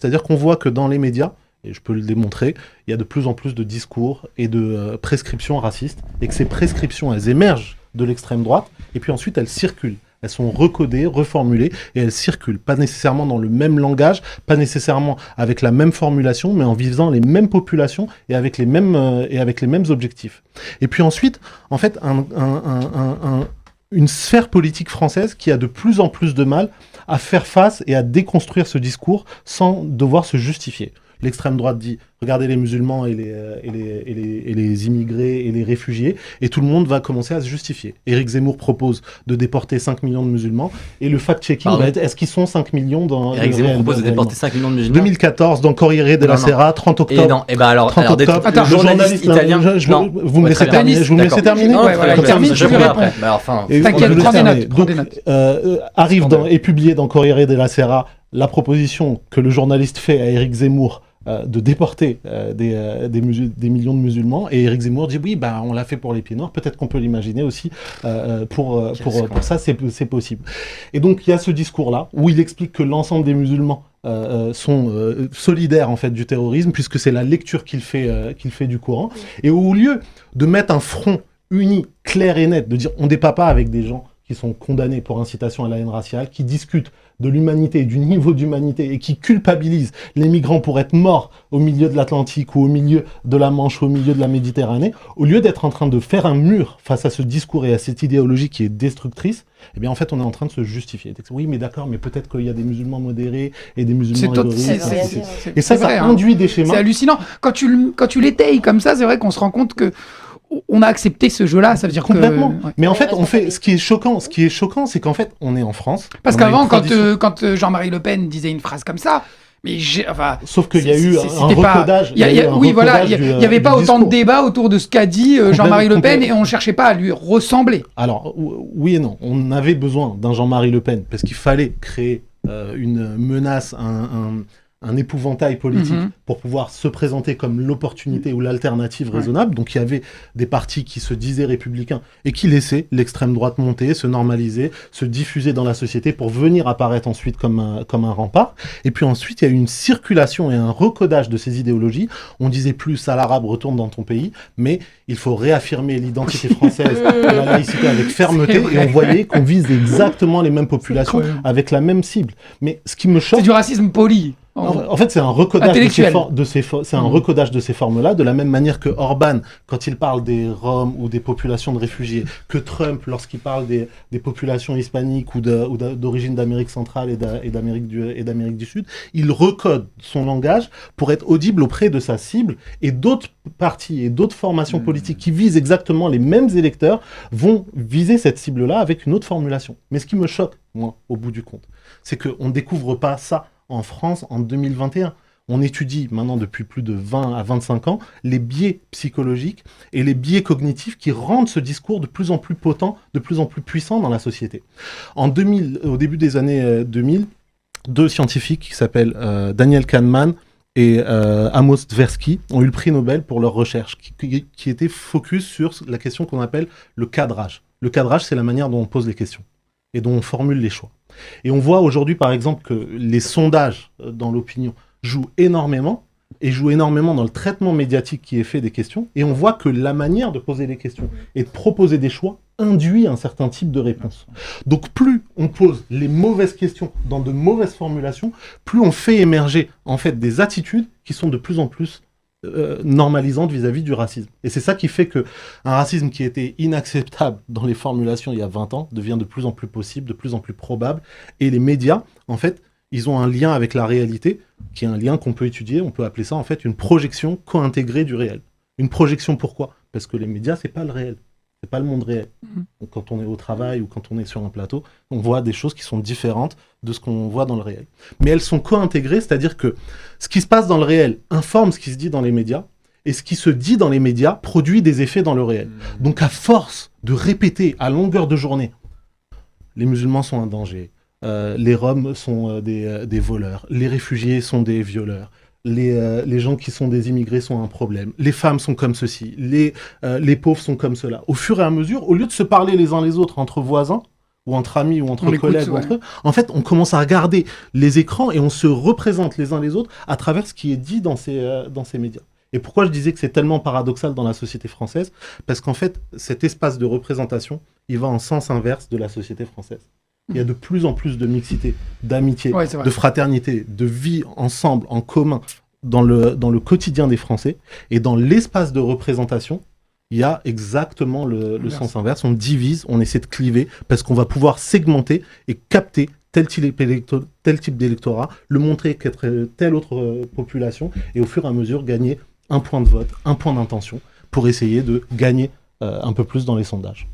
C'est-à-dire qu'on voit que dans les médias, et je peux le démontrer, il y a de plus en plus de discours et de prescriptions racistes, et que ces prescriptions, elles émergent de l'extrême droite, et puis ensuite elles circulent. Elles sont recodées, reformulées, et elles circulent. Pas nécessairement dans le même langage, pas nécessairement avec la même formulation, mais en visant les mêmes populations et avec les mêmes objectifs. Et puis ensuite, en fait, une sphère politique française qui a de plus en plus de mal à faire face et à déconstruire ce discours sans devoir se justifier. L'extrême droite dit « regardez les musulmans et les immigrés et les réfugiés » et tout le monde va commencer à se justifier. Éric Zemmour propose de déporter 5 millions de musulmans et le fact-checking va être « est-ce qu'ils sont 5 millions dans Éric Zemmour propose de déporter 5 millions de musulmans 2014 dans Corriere della Sera, 30 octobre. Et non, et ben alors, 30 octobre, le journaliste italien... Vous me laissez terminer. Je vous me laissez terminer. Je vous après. T'inquiète, prends des notes. Donc, arrive est publié dans Corriere della Sera la proposition que le journaliste fait à Éric Zemmour de déporter des millions de musulmans, et Éric Zemmour dit oui, bah, on l'a fait pour les pieds noirs, peut-être qu'on peut l'imaginer aussi pour ça, c'est possible. Et donc il y a ce discours-là où il explique que l'ensemble des musulmans sont solidaires en fait du terrorisme, puisque c'est la lecture qu'il fait du Coran, et au lieu de mettre un front uni, clair et net, de dire on débat pas avec des gens qui sont condamnés pour incitation à la haine raciale, qui discutent de l'humanité, du niveau d'humanité, et qui culpabilisent les migrants pour être morts au milieu de l'Atlantique ou au milieu de la Manche ou au milieu de la Méditerranée, au lieu d'être en train de faire un mur face à ce discours et à cette idéologie qui est destructrice, eh bien en fait on est en train de se justifier. Oui mais d'accord, mais peut-être qu'il y a des musulmans modérés et des musulmans rigoristes. Et ça induit des schémas. C'est hallucinant. Quand tu l'étayes comme ça, c'est vrai qu'on se rend compte que on a accepté ce jeu-là, ça veut dire complètement. Que... Mais en fait, ce qui est choquant, c'est qu'en fait, on est en France. Parce qu'avant, quand Jean-Marie Le Pen disait une phrase comme ça, mais sauf qu'il y a eu un recodage. Oui, voilà, il n'y avait pas autant de débats autour de ce qu'a dit Jean-Marie Le Pen, et on ne cherchait pas à lui ressembler. Alors, oui et non. On avait besoin d'un Jean-Marie Le Pen, parce qu'il fallait créer une menace, un épouvantail politique pour pouvoir se présenter comme l'opportunité ou l'alternative raisonnable. Donc il y avait des partis qui se disaient républicains et qui laissaient l'extrême droite monter, se normaliser, se diffuser dans la société pour venir apparaître ensuite comme un rempart. Et puis ensuite, il y a eu une circulation et un recodage de ces idéologies. On disait plus ça l'arabe, retourne dans ton pays, mais il faut réaffirmer l'identité française et la laïcité avec fermeté, et on voyait qu'on vise exactement les mêmes populations avec la même cible. Mais ce qui me choque... C'est du racisme poli. En fait, c'est un recodage de ces formes-là, de la même manière que Orban, quand il parle des Roms ou des populations de réfugiés, que Trump, lorsqu'il parle des populations hispaniques ou d'origine d'Amérique centrale et d'Amérique du Sud, il recode son langage pour être audible auprès de sa cible, et d'autres partis et d'autres formations politiques qui visent exactement les mêmes électeurs vont viser cette cible-là avec une autre formulation. Mais ce qui me choque, moi, au bout du compte, c'est qu'on ne découvre pas ça en France en 2021. On étudie maintenant depuis plus de 20 à 25 ans les biais psychologiques et les biais cognitifs qui rendent ce discours de plus en plus potent, de plus en plus puissant dans la société. Au début des années 2000, deux scientifiques qui s'appellent Daniel Kahneman et Amos Tversky ont eu le prix Nobel pour leur recherche qui était focus sur la question qu'on appelle le cadrage. Le cadrage, c'est la manière dont on pose les questions et dont on formule les choix. Et on voit aujourd'hui, par exemple, que les sondages dans l'opinion jouent énormément dans le traitement médiatique qui est fait des questions, et on voit que la manière de poser les questions et de proposer des choix induit un certain type de réponse. Donc plus on pose les mauvaises questions dans de mauvaises formulations, plus on fait émerger en fait des attitudes qui sont de plus en plus normalisante vis-à-vis du racisme. Et c'est ça qui fait que un racisme qui était inacceptable dans les formulations il y a 20 ans devient de plus en plus possible, de plus en plus probable. Et les médias, en fait, ils ont un lien avec la réalité, qui est un lien qu'on peut étudier. On peut appeler ça, en fait, une projection co-intégrée du réel. Une projection, pourquoi ? Parce que les médias, c'est pas le réel. C'est pas le monde réel. Donc, quand on est au travail ou quand on est sur un plateau, on voit des choses qui sont différentes de ce qu'on voit dans le réel. Mais elles sont co-intégrées, c'est-à-dire que ce qui se passe dans le réel informe ce qui se dit dans les médias, et ce qui se dit dans les médias produit des effets dans le réel. Donc à force de répéter à longueur de journée, les musulmans sont un danger, les Roms sont des voleurs, les réfugiés sont des violeurs, les gens qui sont des immigrés sont un problème, les femmes sont comme ceci, les pauvres sont comme cela. Au fur et à mesure, au lieu de se parler les uns les autres entre voisins, ou entre amis, ou entre collègues, ou entre eux, en fait, on commence à regarder les écrans et on se représente les uns les autres à travers ce qui est dit dans ces médias. Et pourquoi je disais que c'est tellement paradoxal dans la société française? Parce qu'en fait, cet espace de représentation, il va en sens inverse de la société française. Il y a de plus en plus de mixité, d'amitié, de fraternité, de vie ensemble, en commun, dans le quotidien des Français. Et dans l'espace de représentation, il y a exactement le sens inverse. On divise, on essaie de cliver, parce qu'on va pouvoir segmenter et capter tel type d'électorat, le montrer qu'être telle autre population, et au fur et à mesure gagner un point de vote, un point d'intention, pour essayer de gagner un peu plus dans les sondages.